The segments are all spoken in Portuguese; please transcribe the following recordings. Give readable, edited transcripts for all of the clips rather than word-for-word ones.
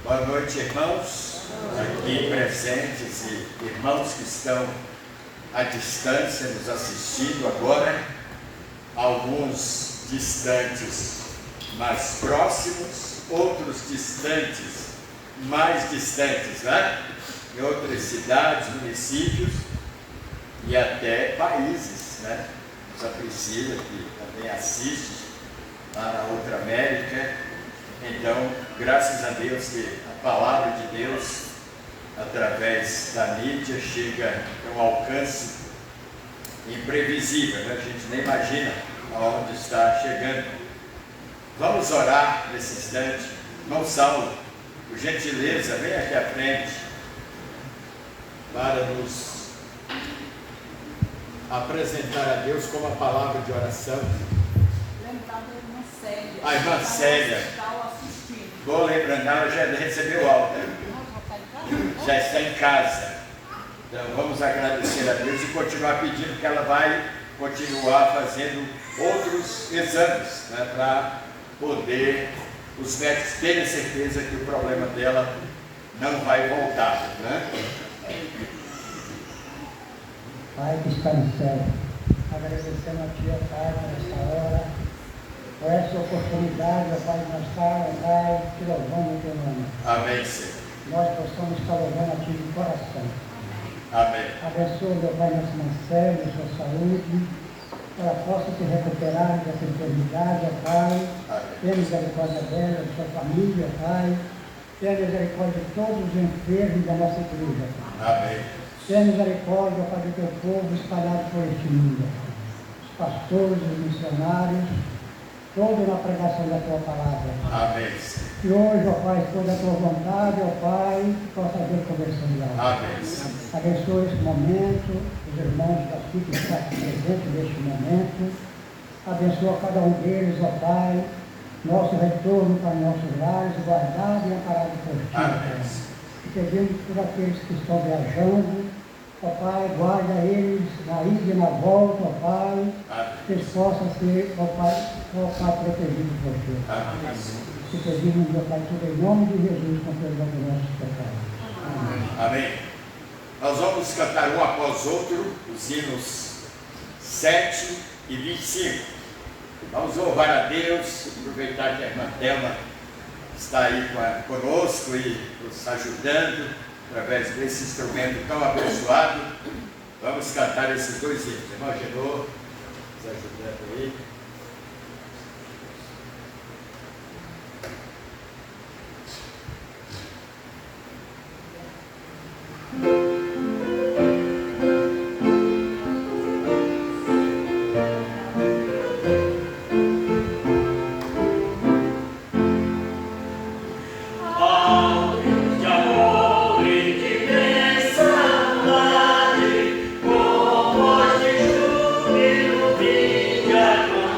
Boa noite, irmãos, aqui presentes e irmãos que estão à distância nos assistindo agora, alguns distantes mais próximos, outros distantes mais distantes, né? Em outras cidades, municípios e até países, né? A Priscila, que também assiste lá na Outra América. Então, graças a Deus que a palavra de Deus, através da mídia, chega a um alcance imprevisível, né? A gente nem imagina aonde está chegando. Vamos orar nesse instante. Irmão Saulo, por gentileza, vem aqui à frente para nos apresentar a Deus com uma palavra de oração. A irmã Célia, vou lembrando, ela já recebeu alta, já está em casa. Então vamos agradecer a Deus e continuar pedindo que ela vai continuar fazendo outros exames, né, para poder os médicos terem certeza que o problema dela não vai voltar, né? Pai que está no céu, agradecendo a Ti, Pai, por esta hora, por essa oportunidade, Pai, de nós estar, Pai, te louvando o Teu nome. Amém, Senhor. Nós possamos estar louvando a Ti de coração. Amém. Abençoa, meu Pai, nossa irmã Célia, a sua saúde, que ela possa se recuperar dessa enfermidade, Pai. Tenha misericórdia dela, da sua família, Pai. Tenha misericórdia de todos os enfermos da nossa igreja, Pai. Amém. Tenha misericórdia, Pai, do Teu povo espalhado por este mundo, Pai. Os pastores, os missionários, todos na pregação da Tua palavra, Pai. Amém. Que hoje, ó Pai, toda a Tua vontade, ó Pai, possa haver conversão de alma. Amém. Abençoa esse momento, os irmãos daqui que estão presentes neste momento. Abençoa cada um deles, ó Pai, nosso retorno para nossos lares, guardado e amparado por Ti, Pai. E pedimos por aqueles que estão viajando, ó Pai, guarda eles na ida e na volta, ó Pai, que eles possam ser, ó Pai, protegidos por Ti. Amém. E pedimos, ó Pai, tudo em nome de Jesus, com perdão dos nossos pecados. Amém. Amém. Nós vamos cantar um após outro os hinos 7 e 25. Vamos louvar a Deus, aproveitar que a irmã Thelma está aí conosco e nos ajudando através desse instrumento tão abençoado. Vamos cantar esses dois hinos. Irmão Genô, nos ajudando aí. Como de júbilo, vinde agora.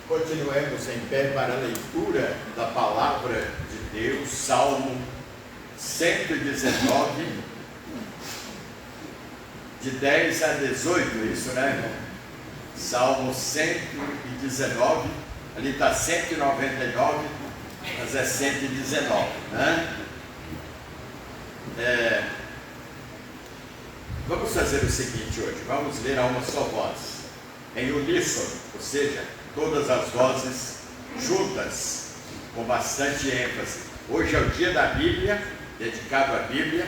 Continuemos em pé para a leitura da palavra de Deus, Salmo 119, de 10 a 18, isso, né? Salmo 119, ali está 199, mas é 119, né? Vamos fazer o seguinte hoje, vamos ler a uma só voz, em uníssono, ou seja, todas as vozes juntas, com bastante ênfase. Hoje é o dia da Bíblia, dedicado à Bíblia,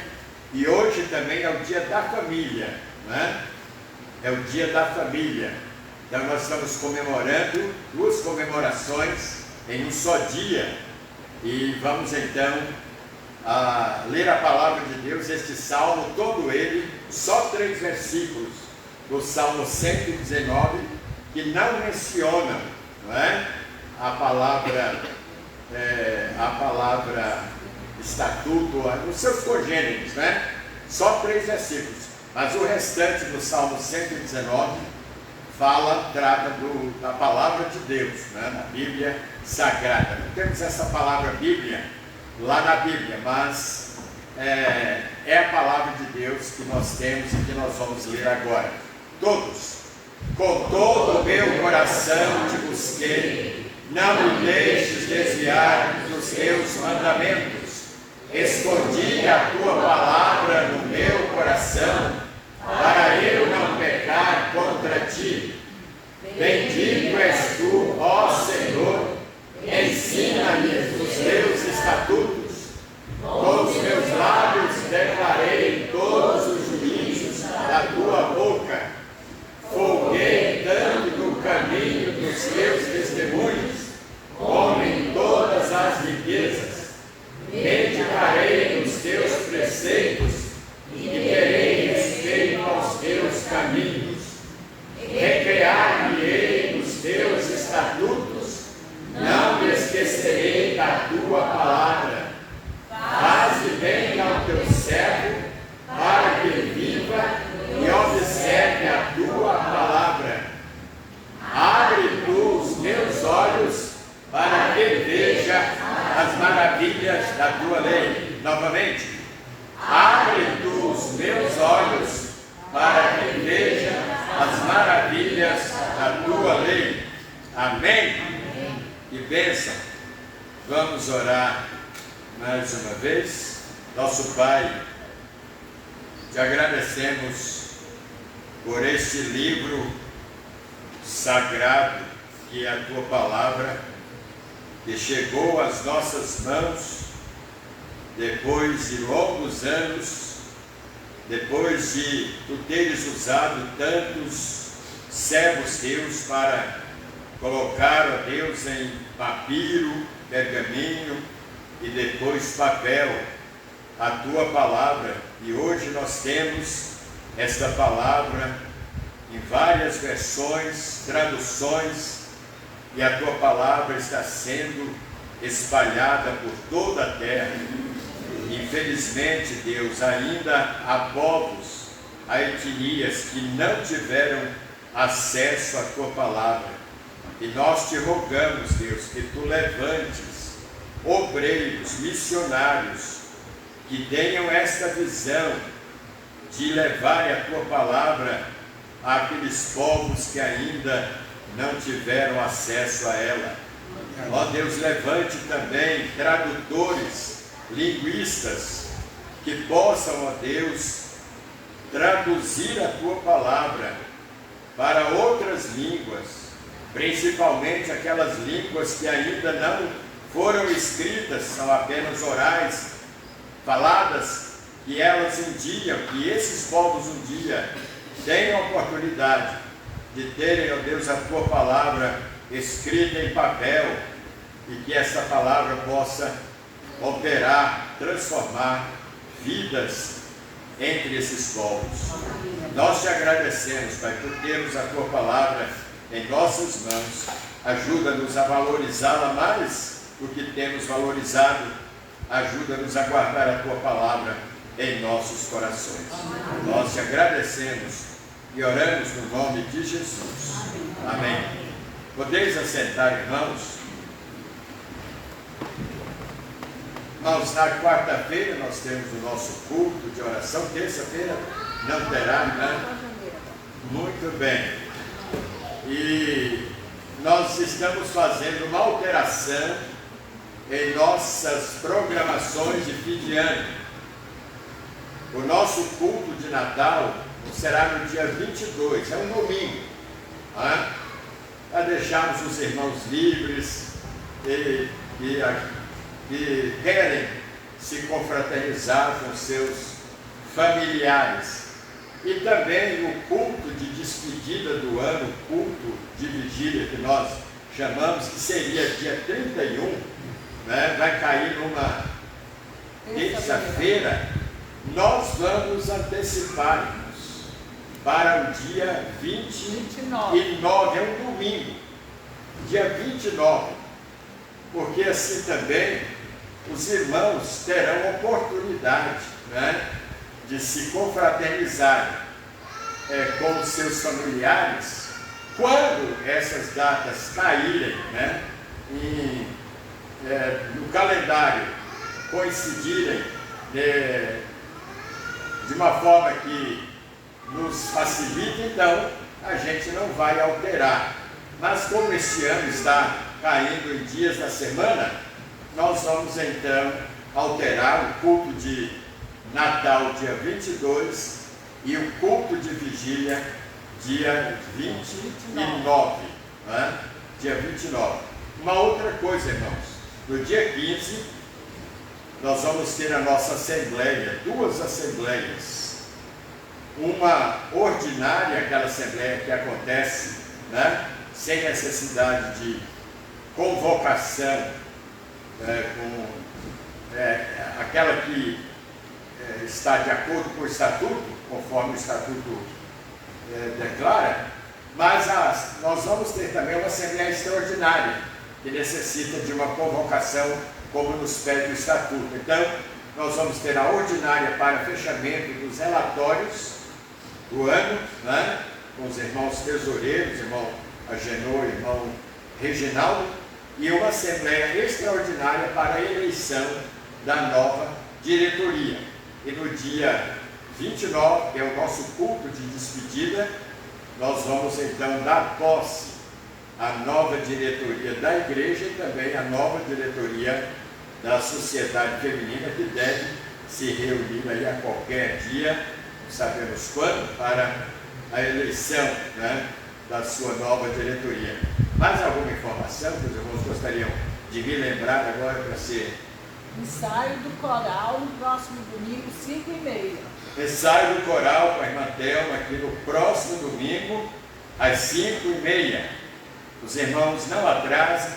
e hoje também é o dia da família, né? É o dia da família. Então nós estamos comemorando duas comemorações em um só dia, e vamos então ler a palavra de Deus, este salmo, todo ele, só 3 versículos do Salmo 119, que não mencionam, não é? a palavra estatuto, os seus congêneres, né? Só 3 versículos, mas o restante do Salmo 119 trata da palavra de Deus, né? Na Bíblia Sagrada. Não temos essa palavra Bíblia lá na Bíblia, mas é a palavra de Deus que nós temos e que nós vamos ler agora. Todos. Com todo o meu coração te busquei, não me deixes desviar dos teus mandamentos. Escondi a tua palavra no meu coração, para eu não pecar contra ti. Bendito és tu, ó Senhor, ensina-me os teus estatutos. Com os meus lábios declarei todos os juízos da tua boca. Folguei tanto no caminho dos teus testemunhos, como em todas as riquezas. Meditarei nos teus preceitos e terei respeito aos teus caminhos. Recrear-me-ei nos teus estatutos, não me esquecerei da tua palavra. Faze bem ao teu servo, para que viva e observe a tua palavra. Abre tu os meus olhos, para que veja as maravilhas da tua lei. Novamente. Abre tu os meus olhos, para que veja as maravilhas da tua lei. Amém? E bênção. Vamos orar mais uma vez. Nosso Pai, te agradecemos por este livro sagrado, que é a tua palavra, que chegou às nossas mãos depois de longos anos depois de tu teres usado tantos servos teus para colocar, ó Deus, em papiro, pergaminho e depois papel, a tua palavra, e hoje nós temos esta palavra em várias versões, traduções, e a tua palavra está sendo espalhada por toda a terra. Infelizmente, Deus, ainda há povos, há etnias que não tiveram acesso à tua palavra. E nós te rogamos, Deus, que tu levantes obreiros, missionários, que tenham esta visão de levar a tua palavra àqueles povos que ainda não tiveram acesso a ela. Ó Deus, levante também tradutores, linguistas, que possam, ó Deus, traduzir a tua palavra para outras línguas, principalmente aquelas línguas que ainda não foram escritas, são apenas orais, faladas, que elas um dia, que esses povos um dia tenham a oportunidade de terem, ó Deus, a tua palavra escrita em papel, e que essa palavra possa operar, transformar vidas entre esses povos. Nós te agradecemos, Pai, por termos a tua palavra em nossas mãos. Ajuda-nos a valorizá-la mais do que temos valorizado. Ajuda-nos a guardar a tua palavra em nossos corações. Nós te agradecemos e oramos no nome de Jesus. Amém. Podeis assentar, irmãos? Irmãos, na quarta-feira nós temos o nosso culto de oração. Terça-feira não terá, né? Muito bem. E nós estamos fazendo uma alteração em nossas programações de fim de ano. O nosso culto de Natal será no dia 22, é um domingo, né? Para deixarmos os irmãos livres e querem se confraternizar com seus familiares. E também o culto de despedida do ano, o culto de vigília que nós chamamos, que seria dia 31, né? Vai cair numa terça-feira. Nós vamos antecipar-nos para o dia 29, é um domingo, dia 29, porque assim também os irmãos terão oportunidade, né, de se confraternizar com os seus familiares, quando essas datas caírem, né, no calendário, coincidirem de uma forma que nos facilite, então a gente não vai alterar. Mas como este ano está caindo em dias da semana, nós vamos então alterar o culto de Natal dia 22 e o culto de vigília dia 29, né? Dia 29. Uma outra coisa, irmãos, no dia 15 nós vamos ter a nossa assembleia, duas assembleias. Uma ordinária, aquela assembleia que acontece, né, sem necessidade de convocação, aquela que está de acordo com o estatuto, conforme o estatuto declara, mas nós vamos ter também uma assembleia extraordinária, que necessita de uma convocação, como nos pede o estatuto. Então, nós vamos ter a ordinária para fechamento dos relatórios do ano, né, com os irmãos tesoureiros, irmão Agenor, irmão Reginaldo, e uma assembleia extraordinária para a eleição da nova diretoria. E no dia 29, que é o nosso culto de despedida, nós vamos então dar posse à nova diretoria da igreja e também à nova diretoria da sociedade feminina, que deve se reunir aí a qualquer dia, não sabemos quando, para a eleição, né, da sua nova diretoria. Mais alguma informação que os irmãos gostariam de me lembrar agora para ser Ensaio do coral no próximo domingo, 5h30. Ensaio do coral com a irmã Thelma aqui no próximo domingo, às 5h30. Os irmãos não atrasem,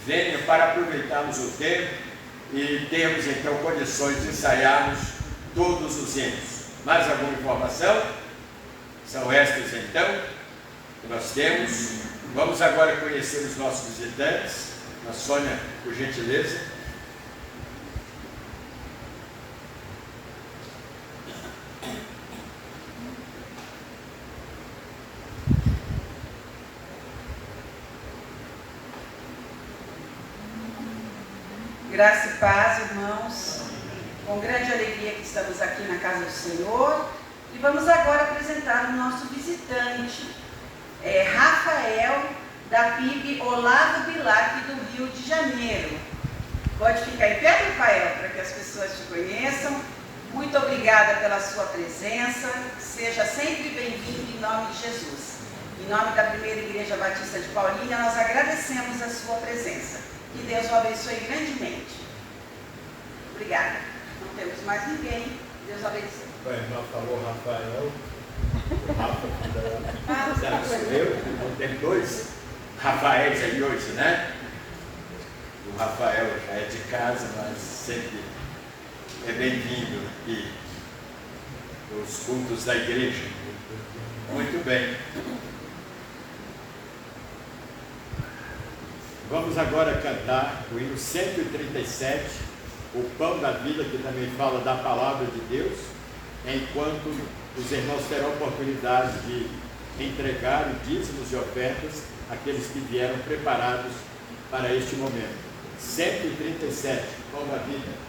venham para aproveitarmos o tempo e termos então condições de ensaiarmos todos os hinos. Mais alguma informação? São estas então que nós temos. Vamos agora conhecer os nossos visitantes. A Sônia, por gentileza. Graça e paz, irmãos. Com grande alegria que estamos aqui na casa do Senhor. E vamos agora apresentar o nosso visitante, Rafael, da PIB Olavo Bilac, do Rio de Janeiro. Pode ficar em pé, Rafael, para que as pessoas te conheçam. Muito obrigada pela sua presença. Seja sempre bem-vindo em nome de Jesus. Em nome da Primeira Igreja Batista de Paulínia, nós agradecemos a sua presença. Que Deus o abençoe grandemente. Obrigada. Não temos mais ninguém. Deus o abençoe. A irmã falou Rafael. Rafa, sou eu? Não tem dois Rafaéis aí hoje, né? O Rafael já é de casa, mas sempre é bem-vindo aqui nos cultos da igreja. Muito bem. Vamos agora cantar o hino 137, o Pão da Vida, que também fala da palavra de Deus, enquanto os irmãos terão a oportunidade de entregar dízimos e ofertas àqueles que vieram preparados para este momento. 137, Pão da Vida.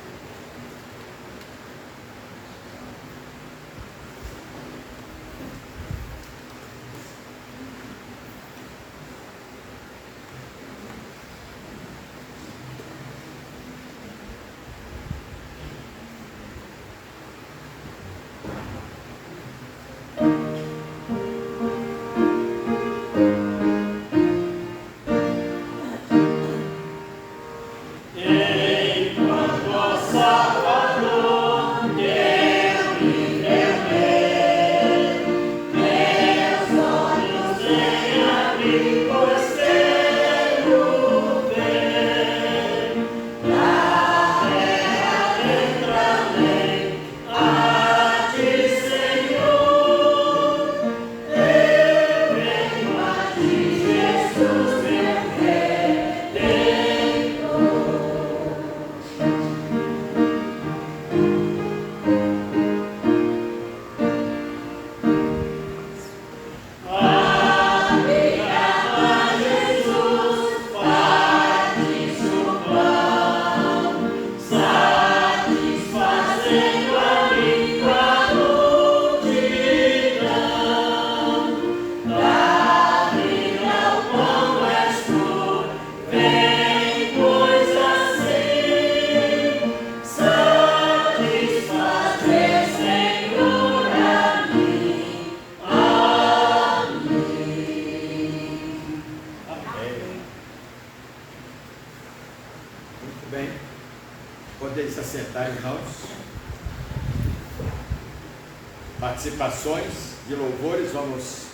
Participações de louvores, vamos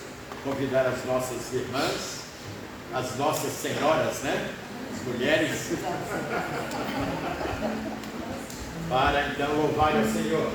convidar as nossas irmãs, as nossas senhoras, né? As mulheres, para então louvar o Senhor.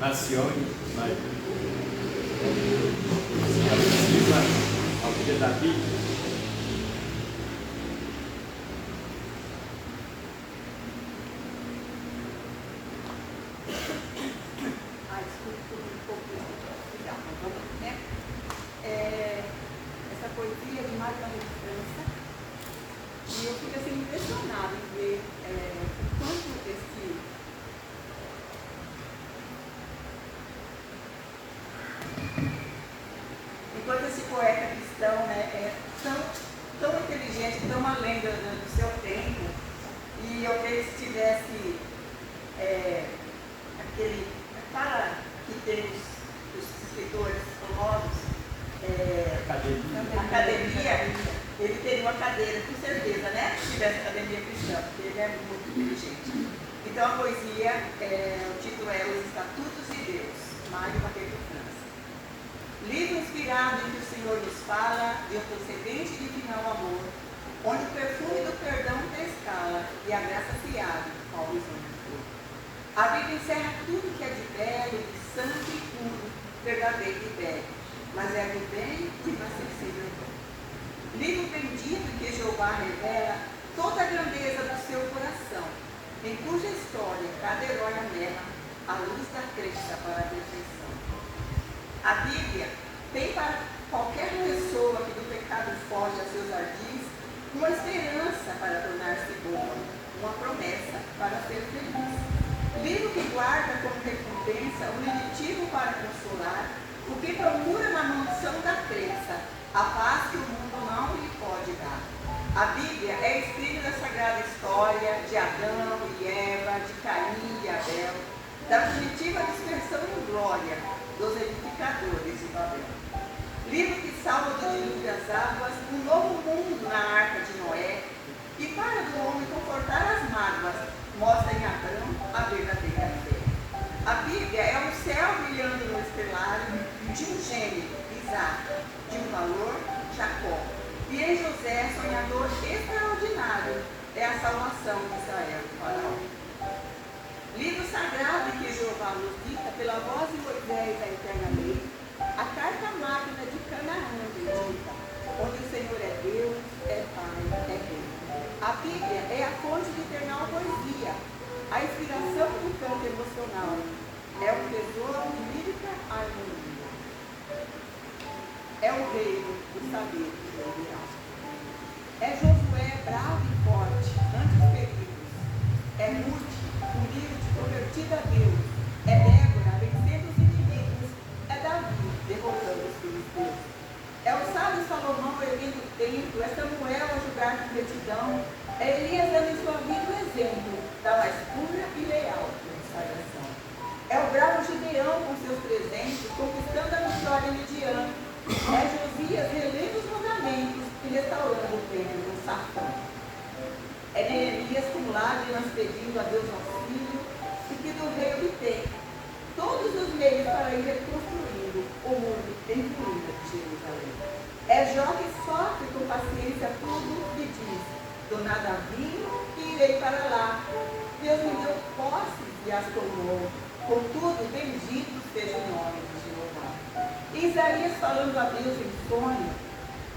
Racione, mas se aproxima ao dia da Bíblia. Essa poesia de Maria de França, e eu fico assim impressionada em ver o quanto esse poeta cristão, né, é tão inteligente, tão além do seu tempo. E eu creio que se tivesse aquele cara que tem os escritores famosos, academia, ele teria uma cadeira, com certeza, né? Se tivesse academia cristã, porque ele é muito inteligente. Então a poesia, o título é Os Estatutos de Deus, Mário Mateus de França. Livro inspirado em que o Senhor nos fala e o procedente divino amor, onde o perfume do perdão tem escala e a graça se abre ao horizonte todo. A Bíblia encerra tudo que é de belo, de santo e puro, verdadeiro e belo, mas é do bem e inacessível. Livro bendito em que Jeová revela toda a grandeza do seu coração, em cuja história cada herói anela a luz da crença para a perfeição. A Bíblia tem para qualquer pessoa que do pecado foge a seus ardis uma esperança para tornar-se boa, uma promessa para ser feliz. Livro que guarda como recompensa o lenitivo para consolar o que procura na mansão da crença, a paz que o mundo não lhe pode dar. A Bíblia é espelho da sagrada história de Adão e Eva, de Caim e Abel, da primitiva dispersão em glória dos edificadores de Babel. Livro que salva do dilúvio as águas, um novo mundo na arca de Noé, e para do homem confortar as mágoas, mostra em Abraão a verdadeira fé. A Bíblia é um céu brilhando no estelário de um gênio, Isaac, de um valor, Jacó, e em José, sonhador extraordinário, é a salvação de Israel do Faraó. Livro sagrado em que Jeová nos dita pela voz de Moisés a eterna lei, a carta magna de Canaã bendita, onde o Senhor é Deus, é Pai, é Rei. A Bíblia é a fonte de eternal poesia, a inspiração do canto emocional, é o tesouro de lírica harmonia. É o reino do saber mundial. É Josué bravo e forte, ante os perigos. É Ruth, humilde, convertida a Deus. É Débora, vencendo os inimigos. É Davi, derrotando os filisteus. É o sábio Salomão erguendo o templo. É Samuel a julgar com retidão. É Elias dando em sua vida o exemplo da mais pura e leal consagração. É o bravo Gideão com seus presentes, conquistando a vitória Midian. É Josias relendo os mandamentos e restaurando o templo no Safã. É Neemias com lágrimas pedindo a Deus auxílio e que do rei obtém todos os meios para ir reconstruindo o muro em ruína de Jerusalém. É Jó que sofre com paciência tudo e diz: do nada vim e irei para lá. Deus me deu posses e as tomou. Contudo, bendito seja o nome de Jeová. Isaías falando a Deus em sonho: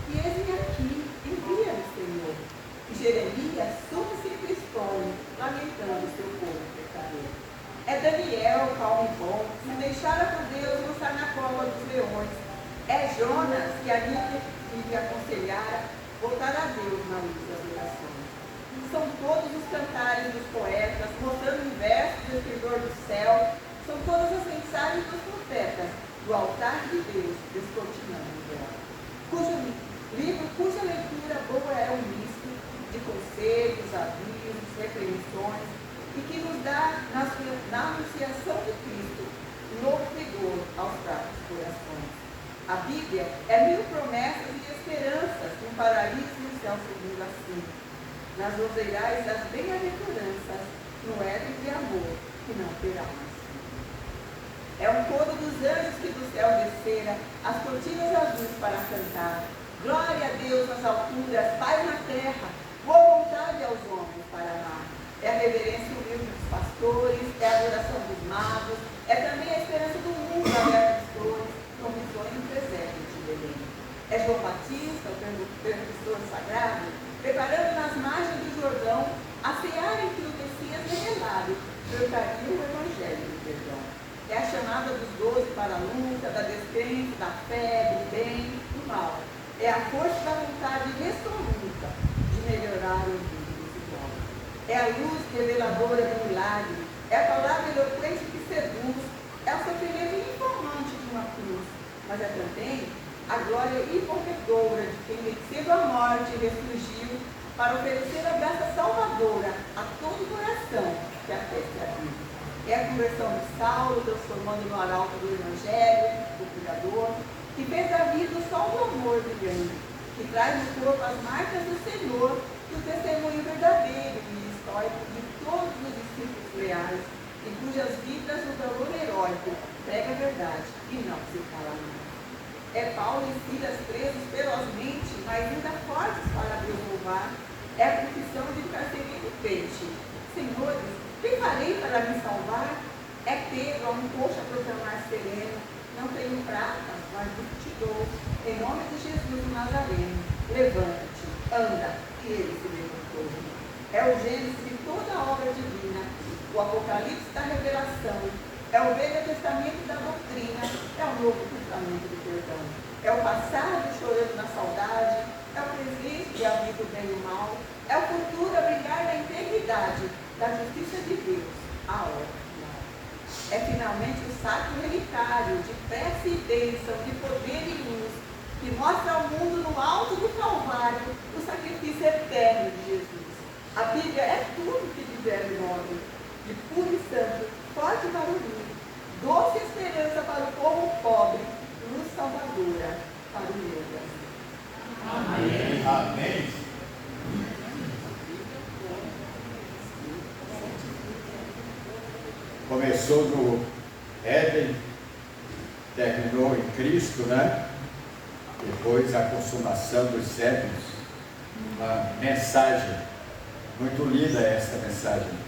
e eis-me aqui, envia-me, Senhor. E Jeremias, súplice e tristonho, lamentando seu povo pecador. É Daniel, calmo e bom, se deixara por Deus lançar na cova dos leões. É Jonas, que a Nínive aconselhara voltar a Deus na luz das orações. São todos os cantares dos poetas, mostrando em versos do escritor do céu. São todas as mensagens dos profetas, do altar de Deus, descortinando o véu. Cuja leitura boa é um misto de conselhos, avisos, repreensões, e que nos dá, na anunciação de Cristo, novo vigor aos fracos corações. A Bíblia é 1000 promessas e esperanças, um paraíso no céu segundo assim. Nas roseirais das bem-aventuranças, no éden de amor, que não terá mais fim. É um coro dos anjos que do céu descera, as cortinas azuis para cantar. Glória a Deus nas alturas, Pai na terra, boa vontade aos homens para amar. é a reverência humilde dos pastores, é a adoração dos magos, é também a esperança do mundo aberto às flores, com visões no deserto de Belém. É João Batista, o precursor sagrado, preparando nas margens do Jordão a seara em que o Messias revelado trocaria o Evangelho do perdão. É a chamada dos 12 para a luta, da descrença, da fé, do bem, do mal. É a força da vontade resoluta de melhorar os vivos e pobres. É a luz reveladora do milagre, é a palavra eloquente que seduz, é o sofrimento informante de uma cruz, mas é também a glória incorredora de quem, vencendo a morte, ressurgiu para oferecer a graça salvadora a todo coração que a fé se abriu. É a conversão de Saulo, transformando no arauto do Evangelho, do Criador, que fez da vida o sol do amor brilhante, que traz no corpo as marcas do Senhor e o testemunho verdadeiro e histórico de todos os discípulos leais, em cujas vidas o valor heróico prega a verdade e não se cala mais. É Paulo e Silas presos ferozmente, mas ainda fortes para Deus louvar. É a confissão de um carcereiro peixe. Senhores, quem farei para me salvar? É Pedro, a um coxo a proclamar sereno. Não tenho prata, mas te dou. Em nome de Jesus o Nazareno, levanta-te, anda. E ele se levantou. É o Gênesis de toda a obra divina, o Apocalipse da revelação. É o Velho Testamento da doutrina, é o Novo Testamento do perdão. É o passado chorando na saudade, é o presente que avisa o bem e o mal, é o futuro a brilhar na integridade da justiça de Deus, a ordem final. É finalmente o sacro relicário de prece e bênção, de poder e luz, que mostra ao mundo no alto do Calvário o sacrifício eterno de Jesus. A Bíblia é tudo que de verbo nobre, de puro e santo, forte para o mundo, doce esperança para o povo pobre, luz salvadora para o meu Brasil. Amém. Amém. Começou no Éden, terminou em Cristo, né? Depois a consumação dos séculos. Uma mensagem, muito linda esta mensagem,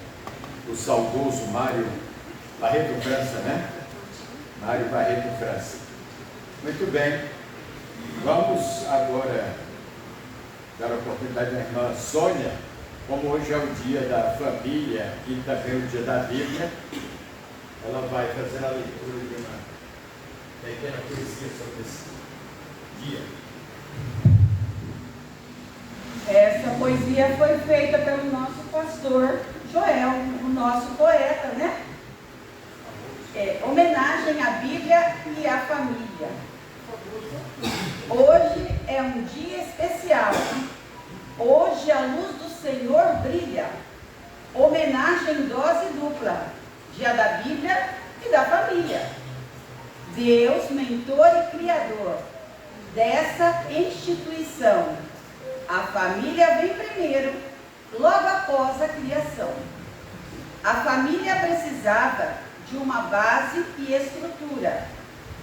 do saudoso Mário Barreto França, né? Mário Barreto França. Muito bem, vamos agora dar a oportunidade à irmã Sônia, como hoje é o dia da família e também o dia da Bíblia, ela vai fazer a leitura de uma pequena poesia sobre esse dia. Essa poesia foi feita pelo nosso pastor Joel, o nosso poeta, né? Homenagem à Bíblia e à família. Hoje é um dia especial. Hoje a luz do Senhor brilha. Homenagem em dose dupla. Dia da Bíblia e da família. Deus, mentor e criador dessa instituição. A família vem primeiro, logo após a criação. A família precisava de uma base e estrutura.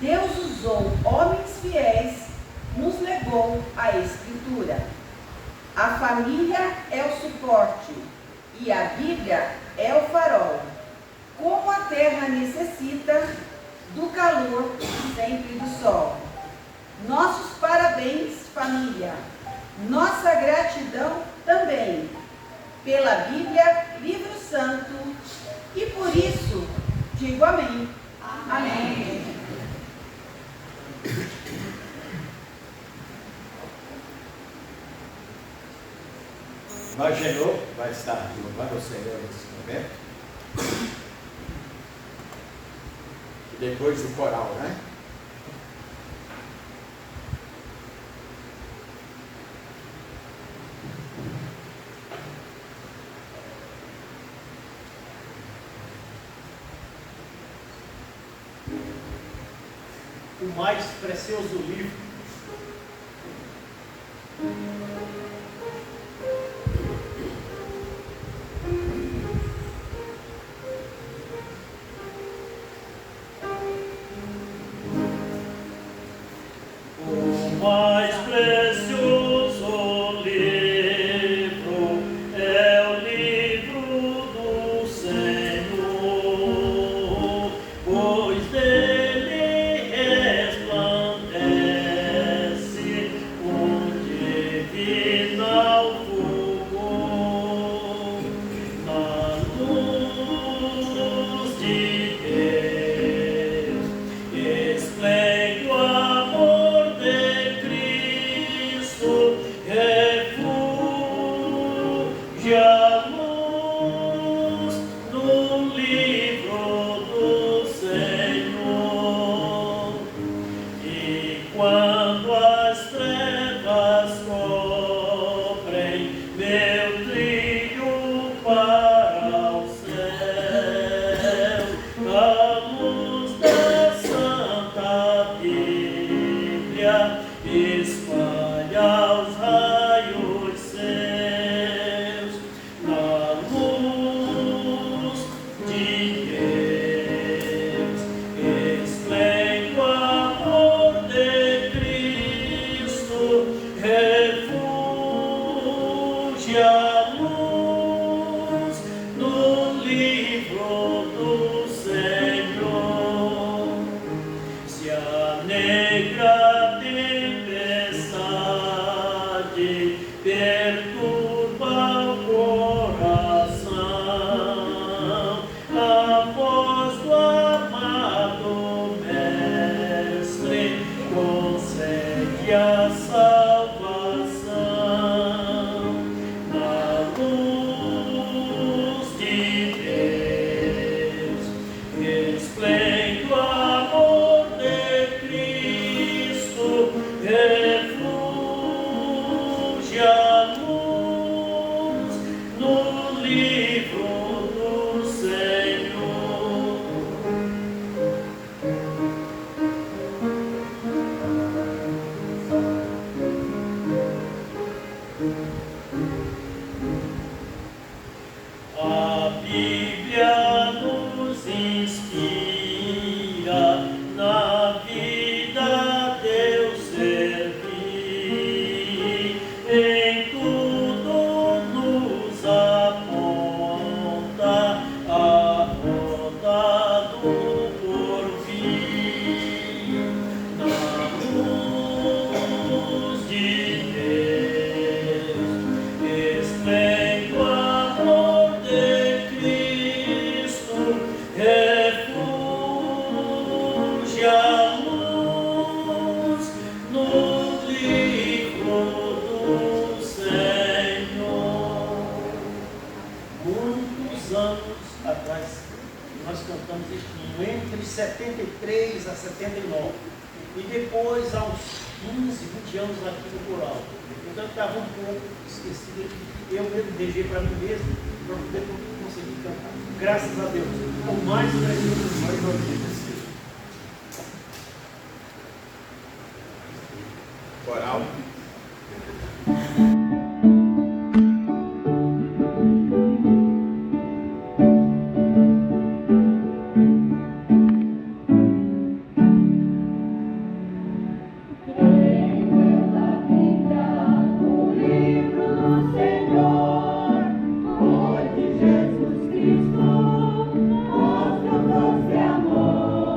Deus usou homens fiéis, nos legou a Escritura. A família é o suporte e a Bíblia é o farol. Como a terra necessita do calor sempre do sol. Nossos parabéns, família. Nossa gratidão também pela Bíblia, livro santo, e por isso digo amém. Amém. Magenô vai estar louvando o Senhor nesse momento. E depois o coral, né? O mais precioso livro. O mais precioso livro é o livro Jesus Cristo, mostra doce amor.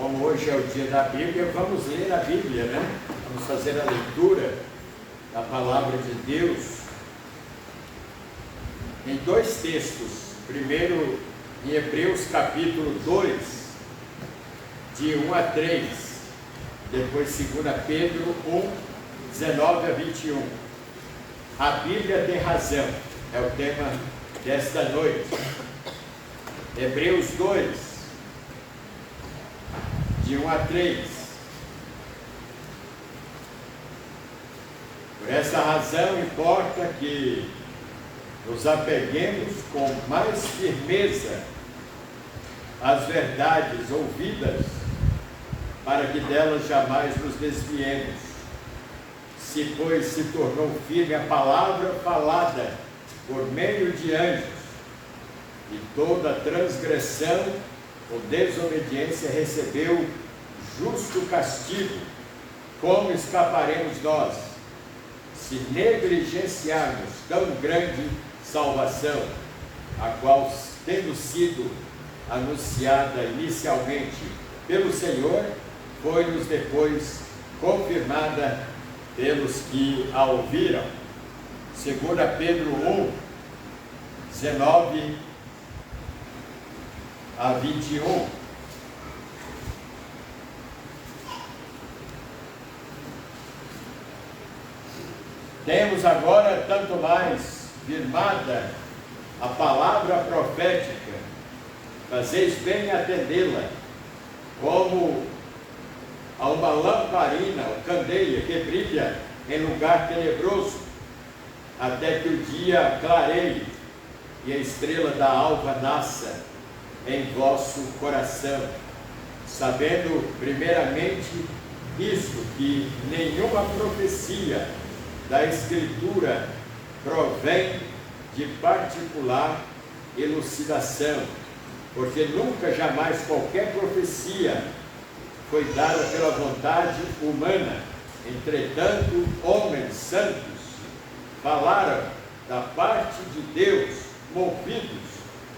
como hoje é o dia da Bíblia, vamos ler a Bíblia, né? Vamos fazer a leitura da palavra de Deus em dois textos. Primeiro, em Hebreus capítulo 2, de 1 a 3. Depois, 2 Pedro 1, 19 a 21. A Bíblia tem razão, é o tema desta noite. Hebreus 2, de 1 a 3. Por essa razão, importa que nos apeguemos com mais firmeza às verdades ouvidas, para que delas jamais nos desviemos. Se, pois, se tornou firme a palavra falada por meio de anjos, e toda transgressão ou desobediência recebeu justo castigo, como escaparemos nós, se negligenciarmos tão grande salvação, a qual, tendo sido anunciada inicialmente pelo Senhor, foi-nos depois confirmada pelos que a ouviram. 2 Pedro 1, 19 a 21. Temos agora tanto mais firmada a palavra profética, fazeis bem atendê-la, como a uma lamparina ou candeia que brilha em lugar tenebroso, até que o dia clareie e a estrela da alva nasça em vosso coração, sabendo primeiramente isto, que nenhuma profecia da Escritura provém de particular elucidação, porque nunca, jamais, qualquer profecia foi dada pela vontade humana. Entretanto, homens santos falaram da parte de Deus, movidos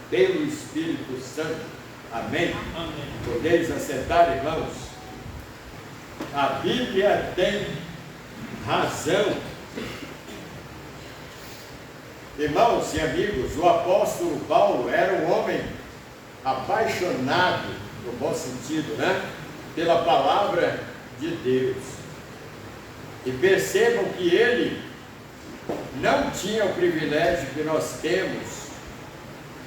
pelo Espírito Santo. Amém? Amém. Podeis assentar, irmãos? A Bíblia tem razão. Irmãos e amigos, o apóstolo Paulo era um homem apaixonado, no bom sentido, né? Pela palavra de Deus. E percebam que ele não tinha o privilégio que nós temos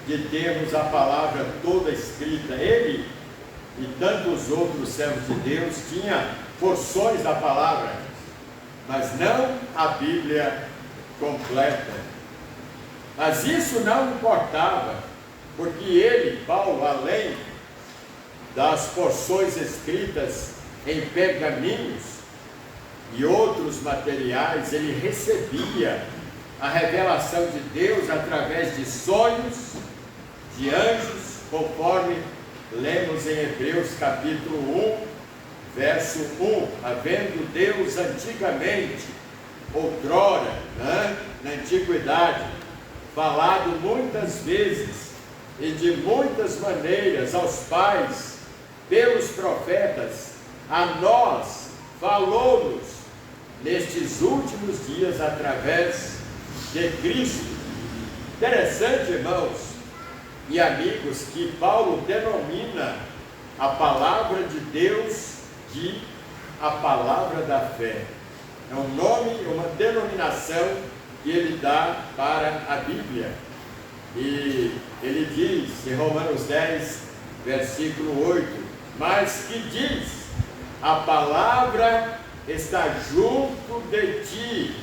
de termos a palavra toda escrita. Ele e tantos outros servos de Deus tinham porções da palavra, mas não a Bíblia completa. Mas isso não importava, porque ele, Paulo, além das porções escritas em pergaminhos e outros materiais, ele recebia a revelação de Deus através de sonhos, de anjos, conforme lemos em Hebreus capítulo 1, verso 1, havendo Deus antigamente, outrora, na antiguidade, falado muitas vezes e de muitas maneiras aos pais, pelos profetas, a nós falou-nos nestes últimos dias através de Cristo. Interessante, irmãos e amigos, que Paulo denomina a palavra de Deus de a palavra da fé. É um nome, uma denominação que ele dá para a Bíblia. E ele diz em Romanos 10, versículo 8, mas que diz: a palavra está junto de ti,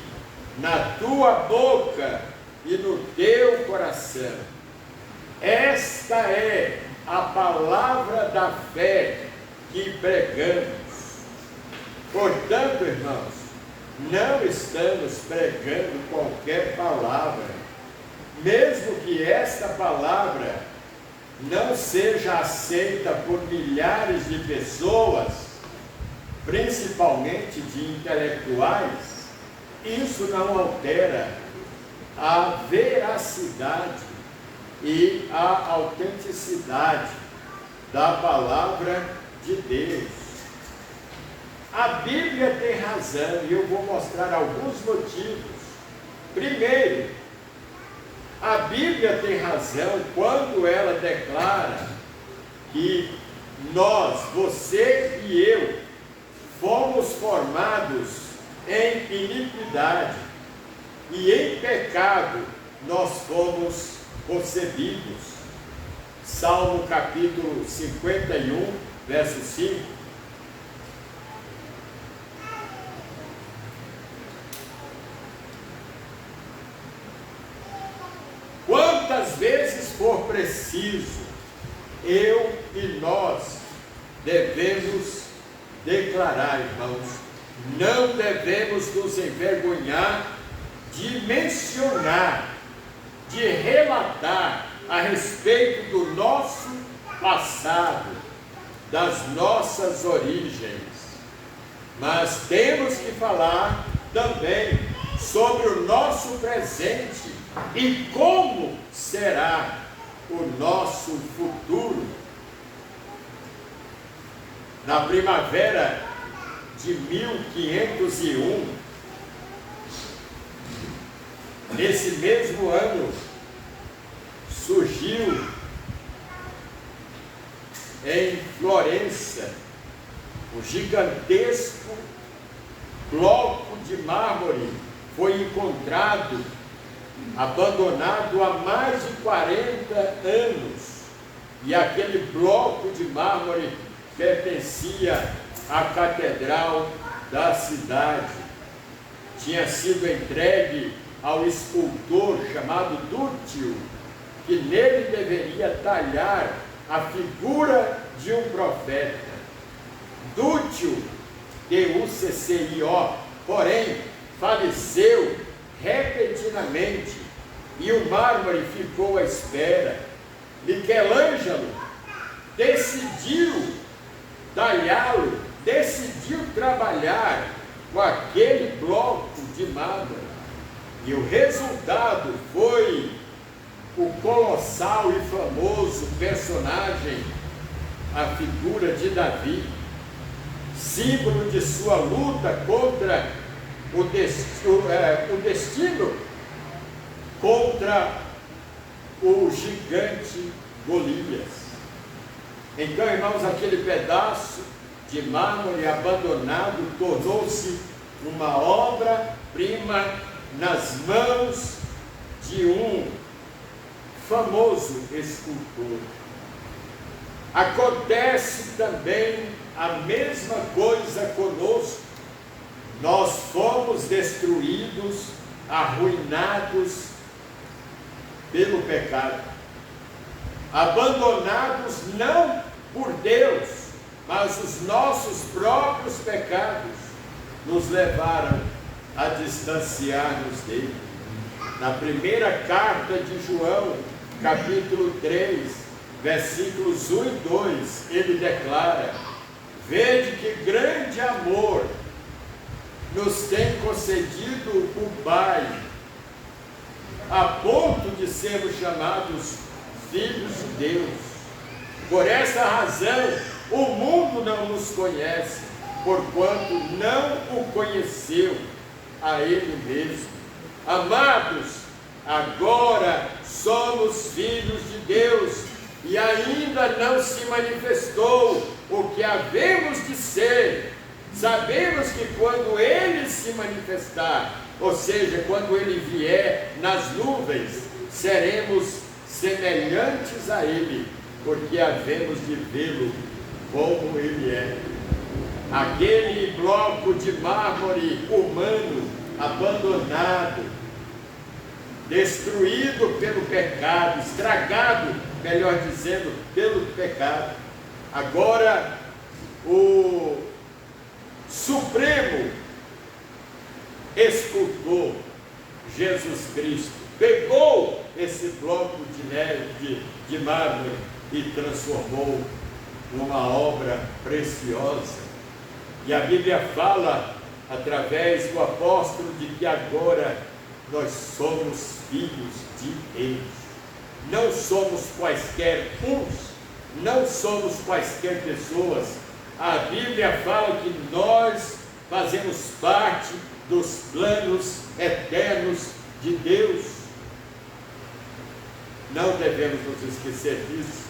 na tua boca e no teu coração. Esta é a palavra da fé que pregamos. Portanto, irmãos, não estamos pregando qualquer palavra, mesmo que esta palavra não seja aceita por milhares de pessoas, principalmente de intelectuais. Isso não altera a veracidade e a autenticidade da palavra de Deus. A Bíblia tem razão e eu vou mostrar alguns motivos. Primeiro, a Bíblia tem razão quando ela declara que nós, você e eu, fomos formados em iniquidade e em pecado nós fomos concebidos. Salmo capítulo 51, verso 5. Quantas vezes for preciso, eu e nós devemos declarar, irmãos, não devemos nos envergonhar de mencionar, de relatar a respeito do nosso passado, das nossas origens. Mas temos que falar também sobre o nosso presente e como será o nosso futuro. Na primavera de 1501, nesse mesmo ano, surgiu em Florença o gigantesco bloco de mármore. Foi encontrado abandonado há mais de 40 anos, e aquele bloco de mármore pertencia à catedral da cidade. Tinha sido entregue ao escultor chamado Dútil, que nele deveria talhar a figura de um profeta. Dútil, D-U-C-C-I-O, porém, faleceu repentinamente e o mármore ficou à espera. Michelangelo decidiu talhá-lo, decidiu trabalhar com aquele bloco de mármore, e o resultado foi o colossal e famoso personagem, a figura de Davi, símbolo de sua luta contra o destino, contra o gigante Golias. Então, irmãos, aquele pedaço de mármore abandonado tornou-se uma obra-prima nas mãos de um famoso escultor. Acontece também a mesma coisa conosco. Nós fomos destruídos, arruinados pelo pecado, abandonados não por Deus, mas os nossos próprios pecados nos levaram a distanciar-nos dele. Na primeira carta de João, capítulo 3, versículos 1 e 2, ele declara: vede que grande amor nos tem concedido o Pai, a ponto de sermos chamados filhos de Deus. Por essa razão, o mundo não nos conhece, porquanto não o conheceu a Ele mesmo. Amados, agora somos filhos de Deus, e ainda não se manifestou o que havemos de ser. Sabemos que quando Ele se manifestar, ou seja, quando Ele vier nas nuvens, seremos semelhantes a Ele, porque havemos de vê-lo como Ele é. Aquele bloco de mármore humano, abandonado, destruído pelo pecado, estragado, melhor dizendo, pelo pecado. Agora, o Supremo escultor, Jesus Cristo, pegou esse bloco de neve, de mármore, e transformou numa obra preciosa. E a Bíblia fala, através do apóstolo, de que agora nós somos filhos de Deus. Não somos quaisquer uns, não somos quaisquer pessoas, A Bíblia fala que nós fazemos parte dos planos eternos de Deus. Não devemos nos esquecer disso,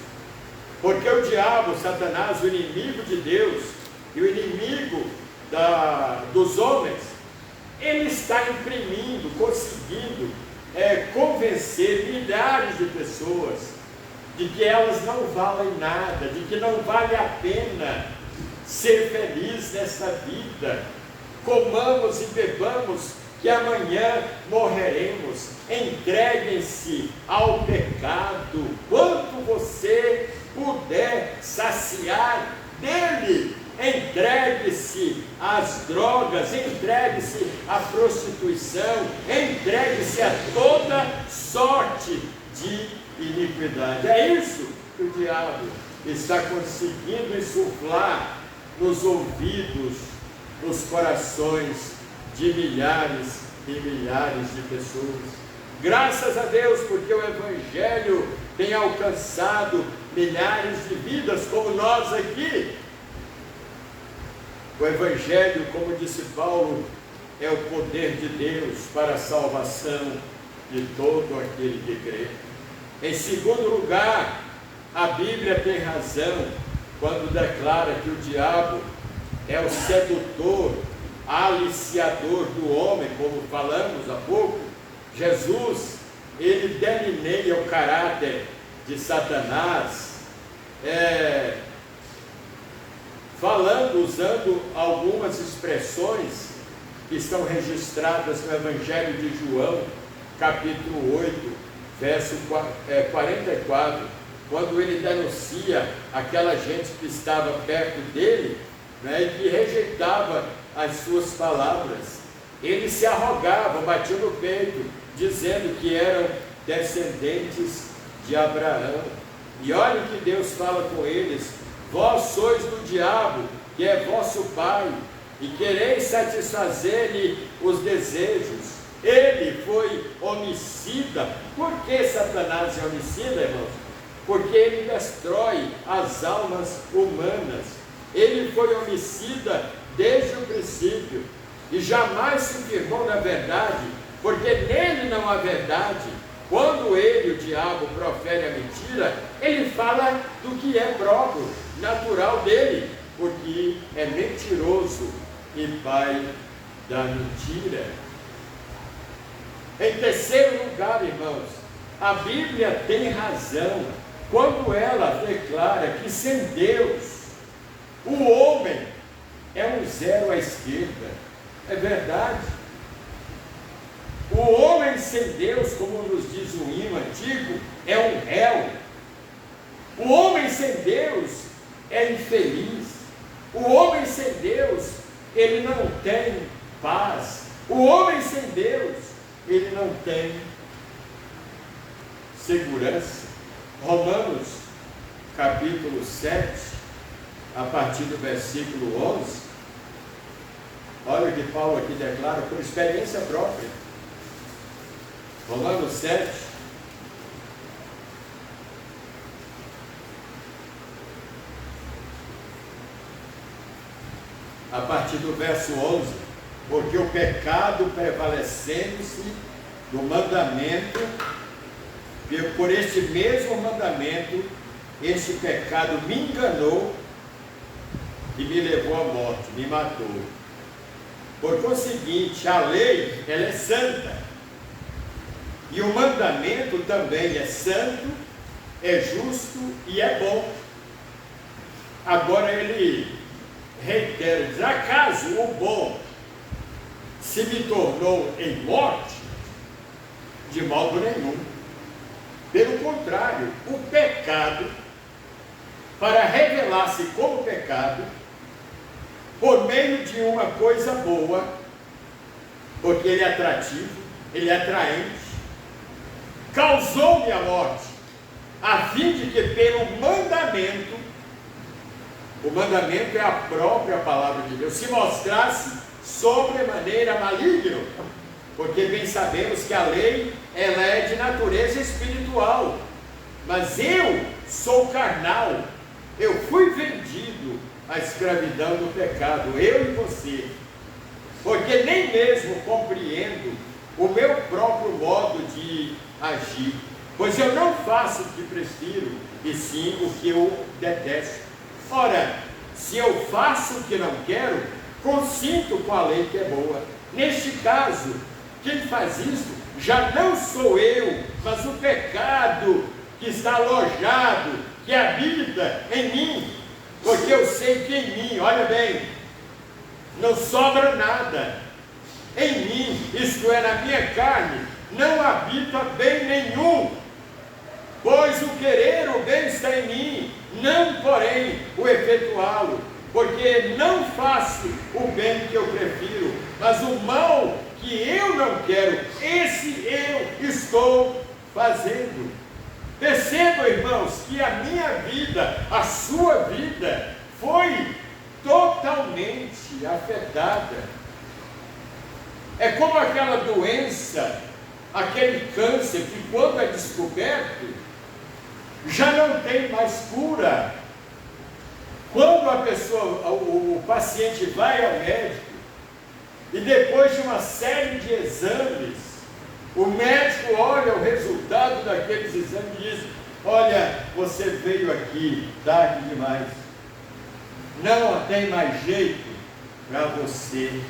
porque o diabo, Satanás, o inimigo de Deus e o inimigo dos homens, ele está imprimindo, conseguindo convencer milhares de pessoas de que elas não valem nada, de que não vale a pena ser feliz nessa vida. Comamos e bebamos, que amanhã morreremos. Entreguem-se ao pecado quanto você puder saciar dele. Entregue-se às drogas, entregue-se à prostituição, entregue-se a toda sorte de iniquidade. É isso que o diabo está conseguindo insuflar nos ouvidos, nos corações de milhares e milhares de pessoas. Graças a Deus, porque o Evangelho tem alcançado milhares de vidas, como nós aqui. O Evangelho, como disse Paulo, é o poder de Deus para a salvação de todo aquele que crê. Em segundo lugar, a Bíblia tem razão quando declara que o diabo é o sedutor, aliciador do homem, como falamos há pouco. Jesus, ele delineia o caráter de Satanás, usando algumas expressões que estão registradas no Evangelho de João, capítulo 8, verso 44, quando ele denuncia aquela gente que estava perto dele, né, e que rejeitava as suas palavras. Ele se arrogava, batia no peito, dizendo que eram descendentes de Abraão. E olha o que Deus fala com eles: vós sois do diabo, que é vosso pai, e quereis satisfazer-lhe os desejos. Ele foi homicida. Por que Satanás é homicida, irmãos? Porque ele destrói as almas humanas. Ele foi homicida desde o princípio e jamais se firmou na verdade, porque nele não há verdade. Quando ele, o diabo, profere a mentira, ele fala do que é próprio, natural dele, porque é mentiroso e pai da mentira. Em terceiro lugar, irmãos, a Bíblia tem razão quando ela declara que sem Deus o homem é um zero à esquerda. É verdade. O homem sem Deus, como nos diz o hino antigo, é um réu. O homem sem Deus é infeliz. O homem sem Deus, ele não tem paz. O homem sem Deus, ele não tem segurança. Romanos, capítulo 7, a partir do versículo 11, olha o que Paulo aqui declara por experiência própria. Romanos 7, a partir do verso 11: porque o pecado, prevalecendo-se do mandamento, por este mesmo mandamento, este pecado me enganou e me levou à morte, me matou. Por conseguinte, a lei, ela é santa, e o mandamento também é santo, é justo e é bom. Agora ele reitera, diz: acaso o bom se me tornou em morte? De modo nenhum. Pelo contrário, o pecado, para revelar-se como pecado, por meio de uma coisa boa, porque ele é atrativo, ele é atraente, causou-me a morte, a fim de que pelo mandamento, o mandamento é a própria palavra de Deus, se mostrasse sobremaneira maligno, porque bem sabemos que a lei, ela é de natureza espiritual, mas eu sou carnal, eu fui vendido à a escravidão do pecado, eu e você, porque nem mesmo compreendo o meu próprio modo de agir, pois eu não faço o que prefiro, e sim o que eu detesto. Ora, se eu faço o que não quero, consinto com a lei que é boa. Neste caso, quem faz isso já não sou eu, mas o pecado que está alojado, que habita em mim, porque eu sei que em mim, olha bem, não sobra nada. Em mim, isto é, na minha carne, não habita bem nenhum, pois o querer o bem está em mim, não porém o efetuá-lo, porque não faço o bem que eu prefiro, mas o mal que eu não quero, esse eu estou fazendo. Percebam, irmãos, que a minha vida, a sua vida, foi totalmente afetada. É como aquela doença, aquele câncer que, quando é descoberto, já não tem mais cura. Quando a pessoa, o paciente vai ao médico, e depois de uma série de exames, o médico olha o resultado daqueles exames e diz: olha, você veio aqui tarde demais, não tem mais jeito para você.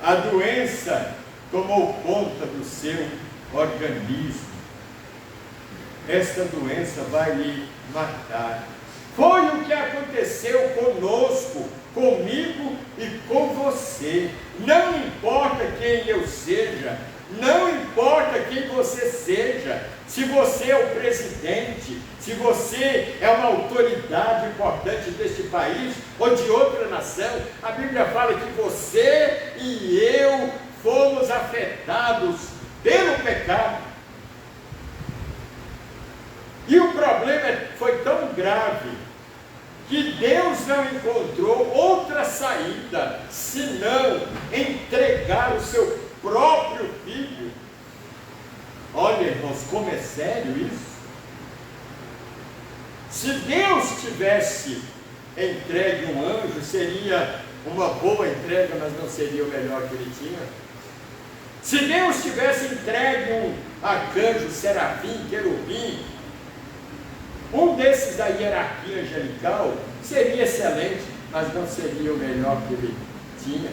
A doença tomou conta do seu organismo. Esta doença vai lhe matar. Foi o que aconteceu conosco, comigo e com você. Não importa quem eu seja, não importa quem você seja, se você é o presidente, se você é uma autoridade importante deste país ou de outra nação, a Bíblia fala que você e eu fomos afetados pelo pecado. E o problema foi tão grave que Deus não encontrou outra saída senão entregar o seu próprio filho. Olha, irmãos, como é sério isso? Se Deus tivesse entregue um anjo, seria uma boa entrega, mas não seria o melhor que ele tinha. Se Deus tivesse entregue um arcanjo, serafim, querubim, um desses da hierarquia angelical, seria excelente, mas não seria o melhor que ele tinha.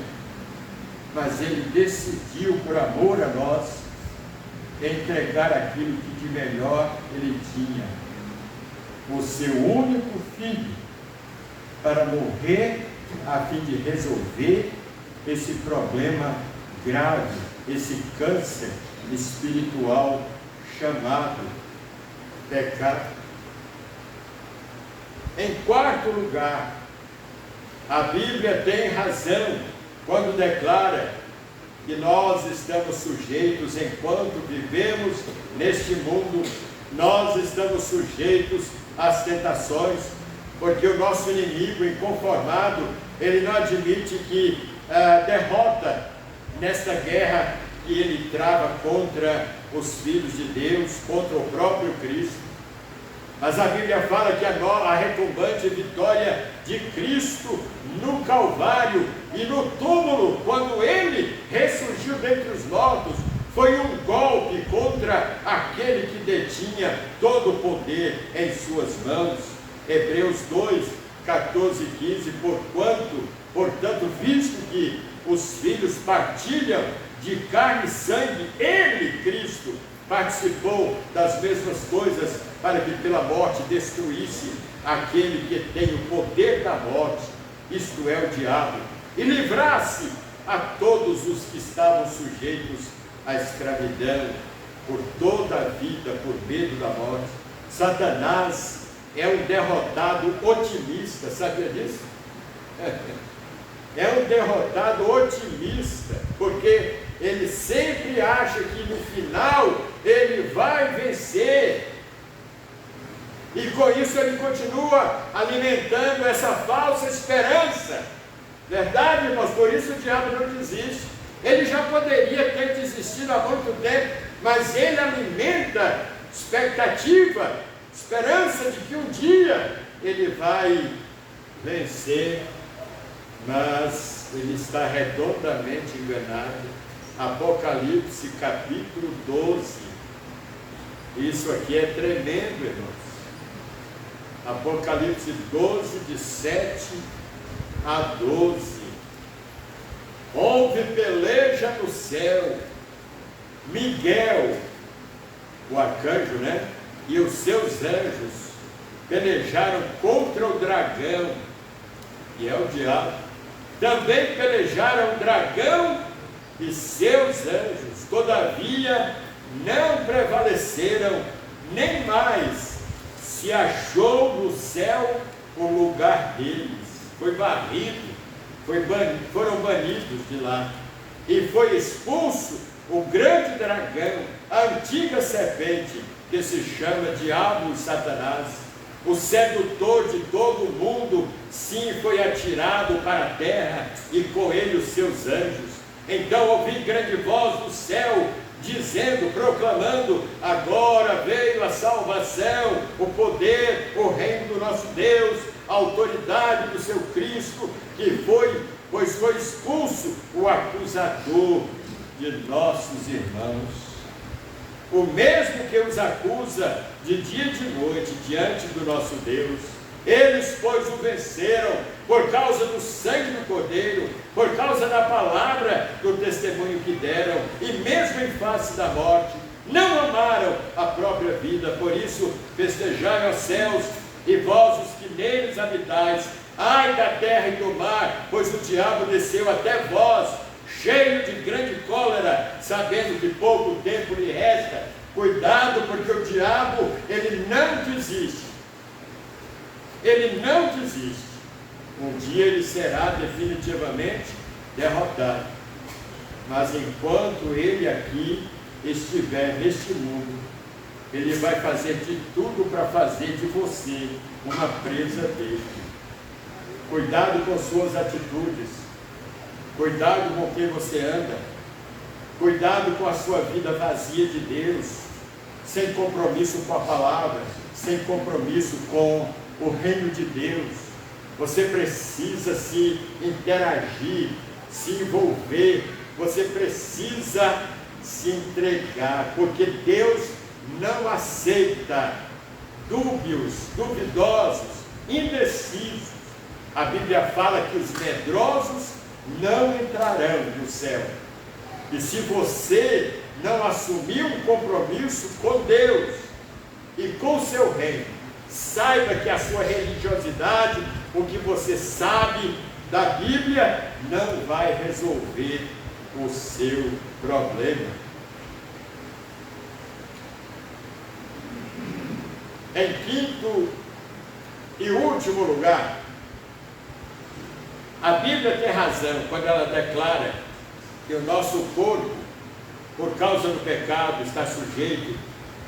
Mas ele decidiu, por amor a nós, entregar aquilo que de melhor ele tinha, o seu único filho, para morrer a fim de resolver esse problema grave, esse câncer espiritual chamado pecado. Em quarto lugar, a Bíblia tem razão quando declara que nós estamos sujeitos, enquanto vivemos neste mundo, nós estamos sujeitos às tentações, porque o nosso inimigo inconformado, ele não admite que derrota nesta guerra que ele trava contra os filhos de Deus, contra o próprio Cristo. Mas a Bíblia fala que a retumbante vitória de Cristo no Calvário e no túmulo, quando ele ressurgiu dentre os mortos, foi um golpe contra aquele que detinha todo o poder em suas mãos. Hebreus 2, 14 e 15, portanto, visto que os filhos partilham de carne e sangue, ele, Cristo, participou das mesmas coisas, para que pela morte destruísse aquele que tem o poder da morte, isto é, o diabo, e livrasse a todos os que estavam sujeitos à escravidão por toda a vida, por medo da morte. Satanás é um derrotado otimista, sabia disso? É um derrotado otimista, porque ele sempre acha que no final ele vai vencer. E com isso ele continua alimentando essa falsa esperança. Verdade, irmãos? Por isso o diabo não desiste. Ele já poderia ter desistido há muito tempo, mas ele alimenta expectativa, esperança de que um dia ele vai vencer, mas ele está redondamente enganado. Apocalipse capítulo 12. Isso aqui é tremendo, irmãos. Apocalipse 12, de 7 a 12. Houve peleja no céu. Miguel, o arcanjo, né? E os seus anjos pelejaram contra o dragão, que é o diabo. Também pelejaram o dragão e seus anjos. Todavia não prevaleceram, nem mais se achou no céu o lugar deles. Foi varrido, foram banidos de lá. E foi expulso o grande dragão, a antiga serpente, que se chama Diabo e Satanás, o sedutor de todo o mundo. Sim, foi atirado para a terra, e com ele os seus anjos. Então ouvi grande voz do céu, dizendo, proclamando: agora veio a salvação, o poder, o reino do nosso Deus, a autoridade do seu Cristo, pois foi expulso o acusador de nossos irmãos, o mesmo que os acusa de dia e de noite diante do nosso Deus. Eles, pois, o venceram por causa do sangue do Cordeiro, por causa da palavra do testemunho que deram, e mesmo em face da morte, não amaram a própria vida. Por isso, festejai, ó céus, e vós os que neles habitais. Ai da terra e do mar, pois o diabo desceu até vós, cheio de grande cólera, sabendo que pouco tempo lhe resta. Cuidado, porque o diabo, ele não desiste. Ele não desiste. Um dia ele será definitivamente derrotado. Mas enquanto ele aqui estiver neste mundo, ele vai fazer de tudo para fazer de você uma presa dele. Cuidado com suas atitudes. Cuidado com quem você anda. Cuidado com a sua vida vazia de Deus, sem compromisso com a palavra, sem compromisso com o reino de Deus. Você precisa se interagir, se envolver, você precisa se entregar, porque Deus não aceita dúbios, duvidosos, indecisos. A Bíblia fala que os medrosos não entrarão no céu. E se você não assumir um compromisso com Deus e com o seu reino, saiba que a sua religiosidade, o que você sabe da Bíblia, não vai resolver o seu problema. Em quinto e último lugar, a Bíblia tem razão quando ela declara que o nosso corpo, por causa do pecado, está sujeito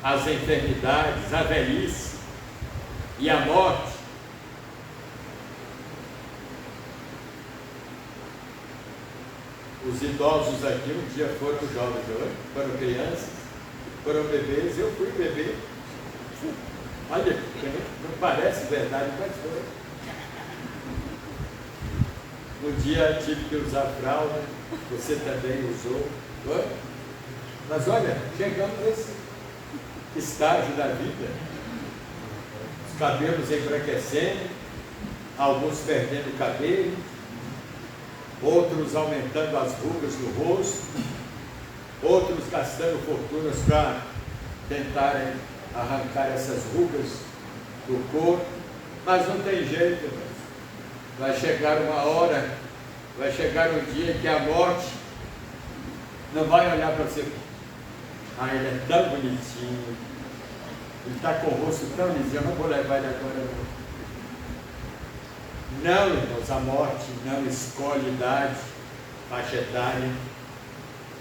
às enfermidades, à velhice e à morte. Os idosos aqui um dia foram jovens, foram crianças, foram bebês. Eu fui bebê. Olha, não parece verdade, mas foi. Um dia tive que usar fralda, você também usou. Mas olha, chegamos nesse estágio da vida. Os cabelos embranquecendo, alguns perdendo o cabelo, outros aumentando as rugas do rosto, outros gastando fortunas para tentarem arrancar essas rugas do corpo. Mas não tem jeito, irmãos. Vai chegar uma hora, vai chegar um dia que a morte não vai olhar para você. Ah, ele é tão bonitinho, ele está com o rosto tão lisinho, eu não vou levar ele agora não. Não, irmãos, a morte não escolhe idade, faixa etária.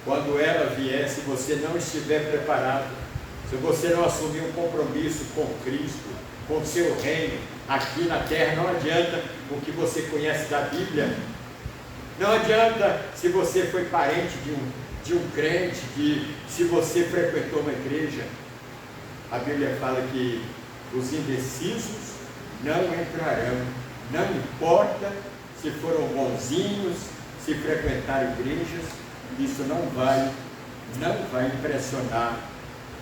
Quando ela vier, se você não estiver preparado, se você não assumir um compromisso com Cristo, com o seu reino, aqui na terra, não adianta o que você conhece da Bíblia, não adianta se você foi parente de um crente, se você frequentou uma igreja. A Bíblia fala que os indecisos não entrarão Não importa se foram bonzinhos, se frequentaram igrejas, isso não vai impressionar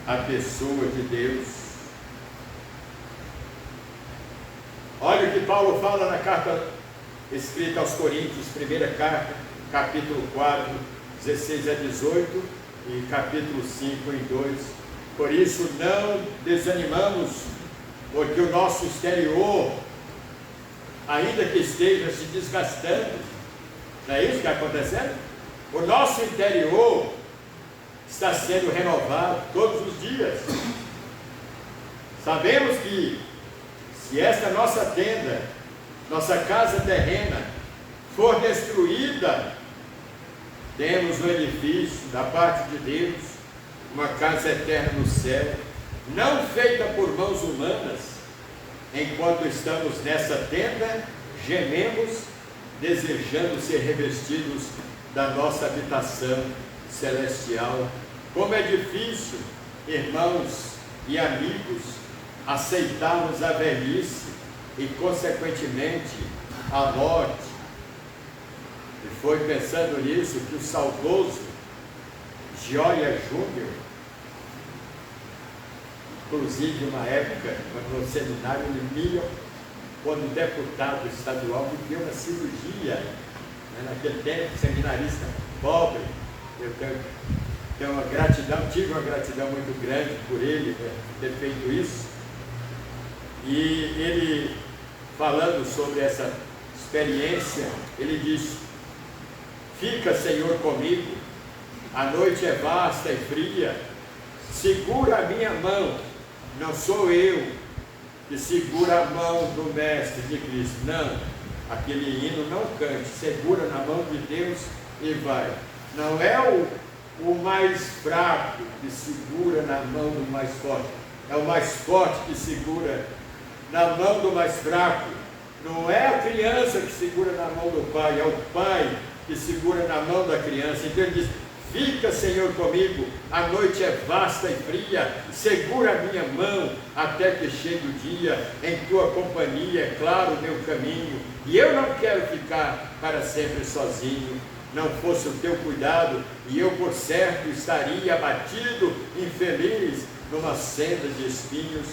a pessoa de Deus. Olha o que Paulo fala na carta escrita aos Coríntios, primeira carta, capítulo 4, 16 a 18 e capítulo 5 em 2. Por isso não desanimamos, porque o nosso exterior, ainda que esteja se desgastando, não é isso que está acontecendo? O nosso interior está sendo renovado todos os dias. Sabemos que se esta nossa tenda, nossa casa terrena, for destruída, temos no edifício da parte de Deus uma casa eterna no céu, não feita por mãos humanas. Enquanto estamos nessa tenda, gememos, desejando ser revestidos da nossa habitação celestial. Como é difícil, irmãos e amigos, aceitarmos a velhice e, consequentemente, a morte. E foi pensando nisso que o saudoso Gioia Júnior, inclusive uma época, no seminário Limia, quando deputado estadual, me deu uma cirurgia, né, naquele tempo, seminarista pobre. Eu tenho uma gratidão, tive uma gratidão muito grande por ele ter feito isso. E ele, falando sobre essa experiência, ele disse: fica, Senhor, comigo, a noite é vasta e fria, segura a minha mão, não sou eu que segura a mão do Mestre de Cristo, não, aquele hino não cante, segura na mão de Deus e vai. Não é o mais fraco que segura na mão do mais forte, é o mais forte que segura na mão do mais fraco. Não é a criança que segura na mão do pai, é o pai que segura na mão da criança. Então ele diz: fica, Senhor, comigo, a noite é vasta e fria, segura a minha mão até que chegue o dia, em tua companhia é claro o meu caminho, e eu não quero ficar para sempre sozinho. Não fosse o teu cuidado, e eu por certo estaria abatido, infeliz, numa senda de espinhos.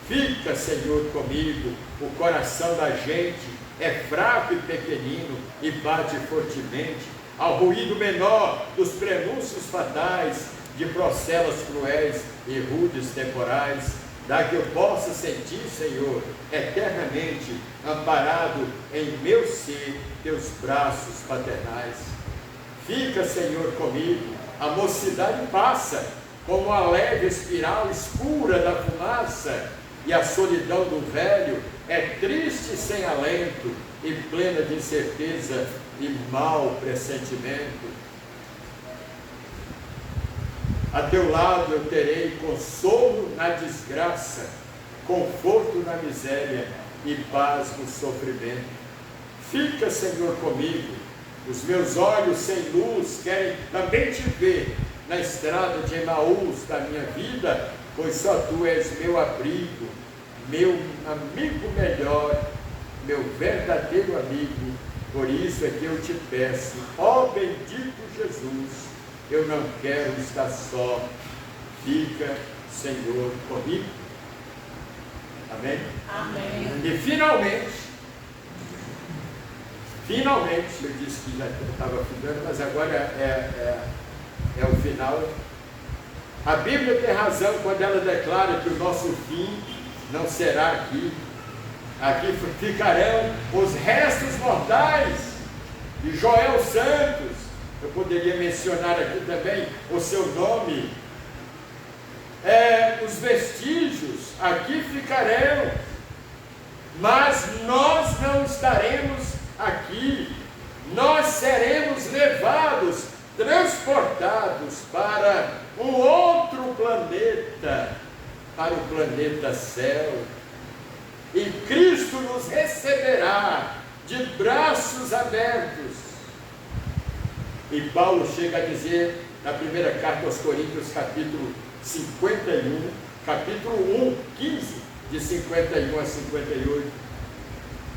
Fica, Senhor, comigo, o coração da gente é fraco e pequenino e bate fortemente ao ruído menor dos prenúncios fatais, de procelas cruéis e rudes temporais, dá que eu possa sentir, Senhor, eternamente amparado em meu ser, teus braços paternais. Fica, Senhor, comigo, a mocidade passa, como a leve espiral escura da fumaça, e a solidão do velho é triste sem alento e plena de incerteza e mau pressentimento. A teu lado eu terei consolo na desgraça, conforto na miséria e paz no sofrimento. Fica, Senhor, comigo, os meus olhos sem luz querem também te ver na estrada de Emaús da minha vida, pois só tu és meu abrigo, meu amigo melhor, meu verdadeiro amigo. Por isso é que eu te peço, ó bendito Jesus, eu não quero estar só, fica, Senhor, comigo. Amém? Amém. E finalmente, eu disse que já estava ficando, mas agora é o final. A Bíblia tem razão quando ela declara que o nosso fim não será aqui. Aqui ficarão os restos mortais de Joel Santos. Eu poderia mencionar aqui também o seu nome. Os vestígios aqui ficarão, mas nós não estaremos aqui. Nós seremos levados, transportados para um outro planeta, para o planeta céu. E Cristo nos receberá de braços abertos. E Paulo chega a dizer, na primeira carta aos Coríntios, capítulo 51, capítulo 1, 15, de 51 a 58,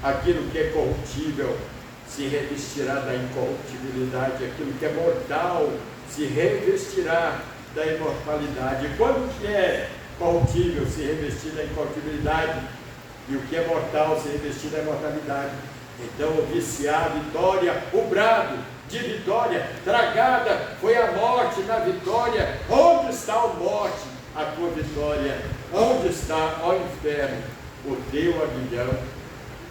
aquilo que é corruptível se revestirá da incorruptibilidade, aquilo que é mortal se revestirá da imortalidade. E quando o que é corruptível se revestir da incorruptibilidade e o que é mortal se revestir da imortalidade, então ouvi-se a vitória, o brado de vitória, tragada foi a morte na vitória. Onde está a morte, a tua vitória? Onde está, ó inferno, o teu aguilhão?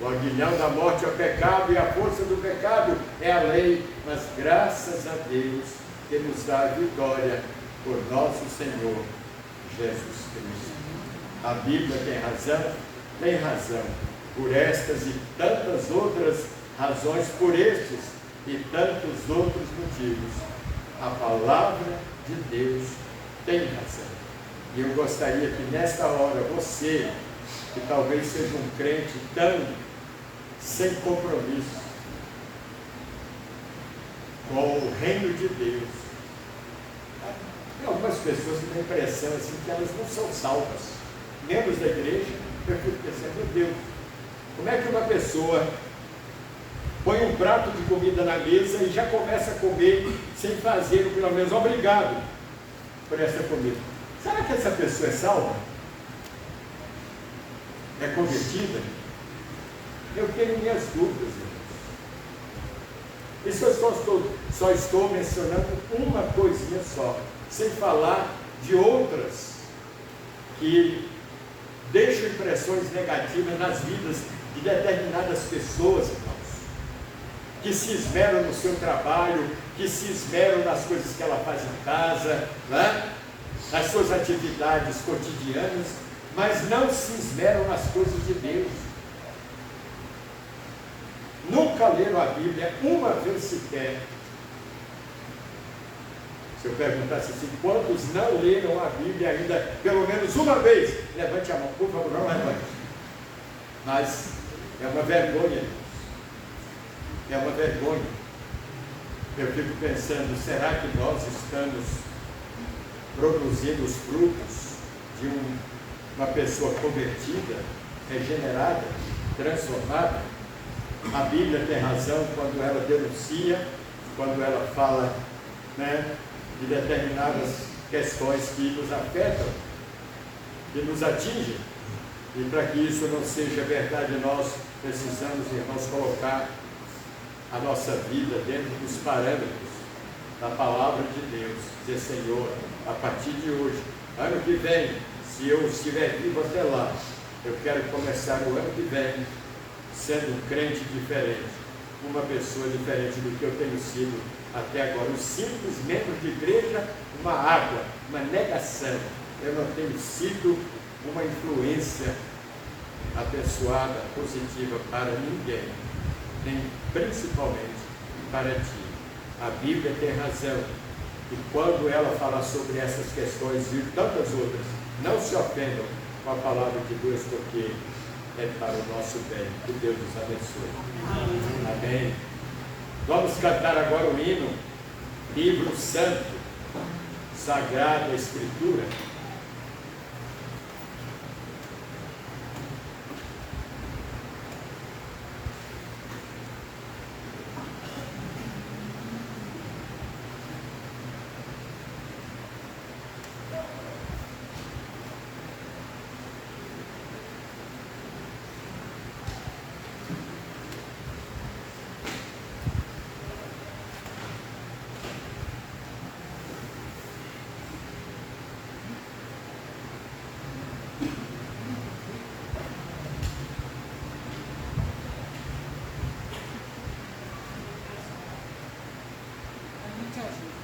O aguilhão da morte é o pecado, e a força do pecado é a lei, mas graças a Deus que nos dá a vitória por nosso Senhor Jesus Cristo. A Bíblia tem razão, por estas e tantas outras razões, por estes e tantos outros motivos. A palavra de Deus tem razão. E eu gostaria que nesta hora, você, que talvez seja um crente tão sem compromisso com o reino de Deus, tem algumas pessoas que têm a impressão assim, que elas não são salvas, membros da igreja. Eu fico pensando, meu Deus, como é que uma pessoa põe um prato de comida na mesa e já começa a comer sem fazer, pelo menos, obrigado por essa comida? Será que essa pessoa é salva? É convertida? Eu tenho minhas dúvidas, irmãos. Isso eu só estou mencionando uma coisinha só, sem falar de outras que deixam impressões negativas nas vidas de determinadas pessoas, irmãos, que se esmeram no seu trabalho, que se esmeram nas coisas que ela faz em casa, né? Nas suas atividades cotidianas, mas não se esmeram nas coisas de Deus. Nunca leram a Bíblia uma vez sequer. Se eu perguntasse assim, quantos não leram a Bíblia ainda pelo menos uma vez? Levante a mão, por favor, não levante. Mas é uma vergonha, irmãos. É uma vergonha. Eu fico pensando, será que nós estamos produzindo os frutos de uma pessoa convertida, regenerada, transformada? A Bíblia tem razão quando ela denuncia, quando ela fala, né, de determinadas questões que nos afetam, que nos atingem. E para que isso não seja verdade, nós precisamos, irmãos, colocar a nossa vida dentro dos parâmetros da palavra de Deus. Dizer, Senhor, a partir de hoje, ano que vem, se eu estiver vivo até lá, eu quero começar o ano que vem sendo um crente diferente, uma pessoa diferente do que eu tenho sido até agora. Os simples membros de igreja, uma água, uma negação. Eu não tenho sido uma influência abençoada, positiva para ninguém, nem principalmente para ti. A Bíblia tem razão, e quando ela fala sobre essas questões e tantas outras, não se ofendam com a palavra de Deus, porque é para o nosso bem. Que Deus nos abençoe. Amém. Vamos cantar agora o hino, Livro Santo, Sagrada Escritura. Transmite a mensagem.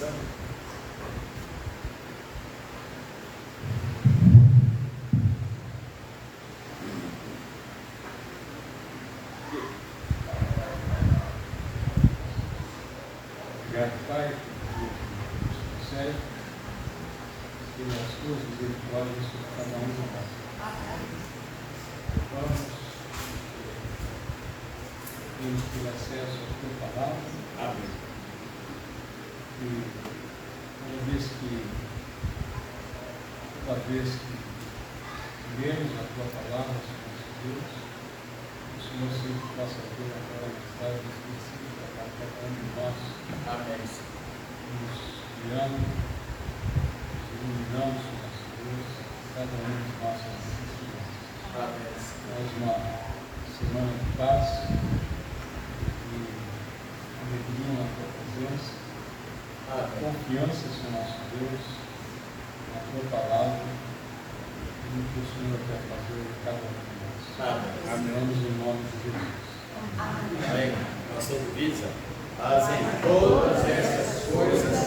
oração. Obrigado, Pai, por sério, pelas tuas misericórdias sobre cada um de nós. Vamos ter acesso à tua palavra. Amém. E toda vez que lemos a tua palavra, Senhor Deus, o Senhor sempre possa ver aquela mensagem específica para cada um de nós. Amém. Nos guiando, nos iluminando, Senhor Deus, cada um de nossas necessidades. Amém. Mais uma semana de paz e alegria na tua presença, Amém. confiança, Senhor nosso Deus, na tua palavra e no que o Senhor quer fazer em cada um de nós. Amém. Oramos em nome de Jesus. Amém. Nossa divisa. Fazem todas essas coisas,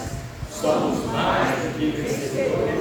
somos mais do que vencedores